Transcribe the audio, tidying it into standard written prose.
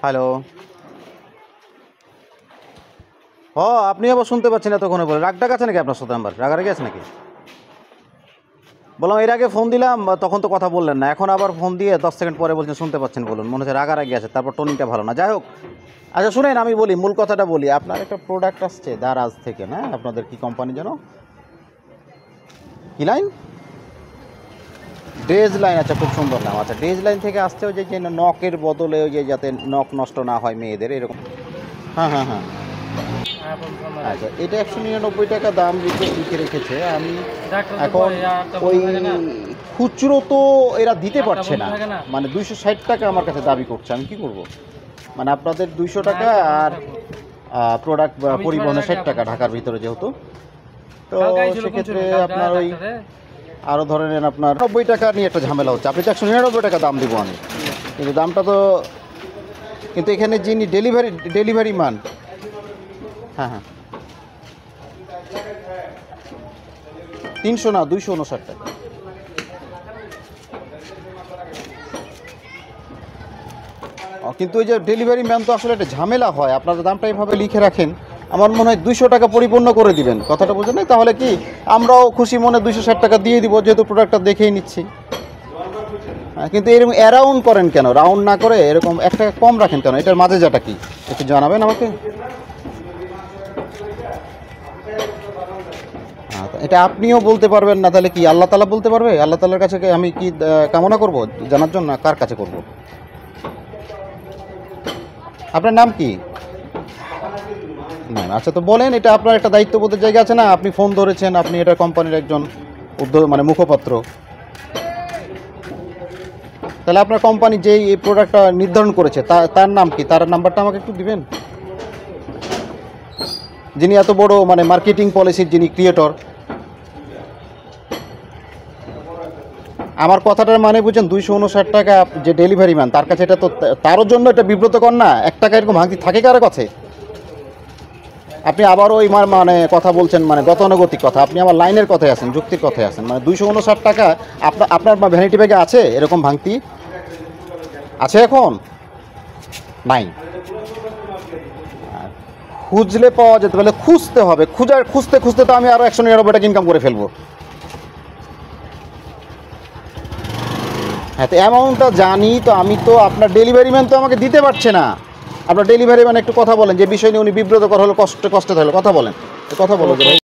Hello. আপনি আবার শুনতে পাচ্ছেন এতক্ষণে বলে রাগটাগ আছে নাকি আপনার সাথে? নাম্বার রাগারাগি আছে নাকি? বললাম এর আগে ফোন দিলাম তখন তো কথা বললেন না, এখন আবার ফোন দিয়ে 10 সেকেন্ড পরে বলছেন শুনতে পাচ্ছেন, বলুন মনে হচ্ছে রাগারাগি আছে, তারপর টোনিংটা ভালো না। যাই হোক, আচ্ছা শুনেন আমি বলি, মূল কথাটা বলি। আপনার একটা প্রোডাক্ট আসছে দারাজ থেকে, না আপনাদের কি কোম্পানি যেন, কি লাইন? ড্রেজ লাইন। আচ্ছা, খুব সুন্দর নাম। আচ্ছা, ড্রেজ লাইন থেকে আসছে ওই যে নখের বদলে ওই যে যাতে নখ নষ্ট না হয় মেয়েদের, এরকম। হ্যাঁ হ্যাঁ হ্যাঁ। আচ্ছা, এটা 199 টাকা দাম লিখে রেখেছে। আমি এখন ওই খুচরো তো এরা দিতে পারছে না, মানে 260 টাকা আমার কাছে দাবি করছে। আমি কি করব? মানে আপনাদের 200 টাকা আর প্রোডাক্ট পরিবহনে 60 টাকা ঢাকার ভিতরে যেহেতু, তো সেক্ষেত্রে আপনার ওই আরও ধরে নেন আপনার 90 টাকা নিয়ে একটা ঝামেলা হচ্ছে। আপনি তো 199 টাকা দাম দেবো আমি, কিন্তু দামটা তো, কিন্তু এখানে যিনি ডেলিভারি মান, হ্যাঁ হ্যাঁ, 300 না 259 টাকা। কিন্তু ওই যে ডেলিভারি ম্যান তো আসলে একটা ঝামেলা হয়, আপনারা দামটা এইভাবে লিখে রাখেন, আমার মনে হয় 200 টাকা পরিপূর্ণ করে দিবেন। কথাটা বুঝেন নাই? তাহলে কি আমরাও খুশি মনে 260 টাকা দিয়ে দিব, যেহেতু প্রোডাক্টটা দেখেই নিচ্ছি। কিন্তু এরকম অ্যারাউন্ড করেন কেন? রাউন্ড না করে এরকম 1 টাকা কম রাখেন কেন? এটার মাঝে যাটা কি একটু জানাবেন আমাকে। এটা আপনিও বলতে পারবেন না, তাহলে কি আল্লাহ তাআলা বলতে পারবে? আল্লাহ তাআলার কাছে আমি কি কামনা করব জানার জন্য? কার কাছে করব? আপনার নাম কি? না আচ্ছা, তো বলেন, এটা আপনার একটা দায়িত্ববোধের জায়গা আছে না? আপনি ফোন ধরেছেন, আপনি এটা কোম্পানির একজন মানে মুখপাত্র, তাহলে আপনার কোম্পানি যেই এই প্রোডাক্টটা নির্ধারণ করেছে তার নাম কি? তার নাম্বারটা আমাকে একটু দিবেন, যিনি এত বড় মানে মার্কেটিং পলিসির যিনি ক্রিয়েটর। আমার কথাটার মানে বুঝছেন? 259 টাকা যে ডেলিভারি ম্যান, তার কাছে এটা তো তারও জন্য এটা বিব্রতকর না? 1 টাকা এরকম ভাঙতি থাকে কারো কাছে? আপনি আবারও ওই মানে কথা বলছেন, মানে গতানুগতিক কথা। আপনি আমার লাইনের কথায় আছেন, যুক্তির কথায় আছেন। মানে 259 টাকা আপনার ভ্যানিটি ব্যাগে আছে এরকম ভাঙতি? আছে এখন? নাই। খুঁজলে পাওয়া যেতে পারলে খুঁজতে হবে, খুঁজতে খুঁজতে তো আমি আরও 199 টাকা ইনকাম করে ফেলবো। হ্যাঁ, তো অ্যামাউন্টটা জানি তো, আমি তো আপনার ডেলিভারি ম্যান তো আমাকে দিতে পারছে না। আপনার ডেলিভারি ম্যান একটু কথা বলেন, যে বিষয় নিয়ে উনি বিব্রতকর হলো, কষ্টে হলো, কথা বলেন, কথা বলো যে ভাই।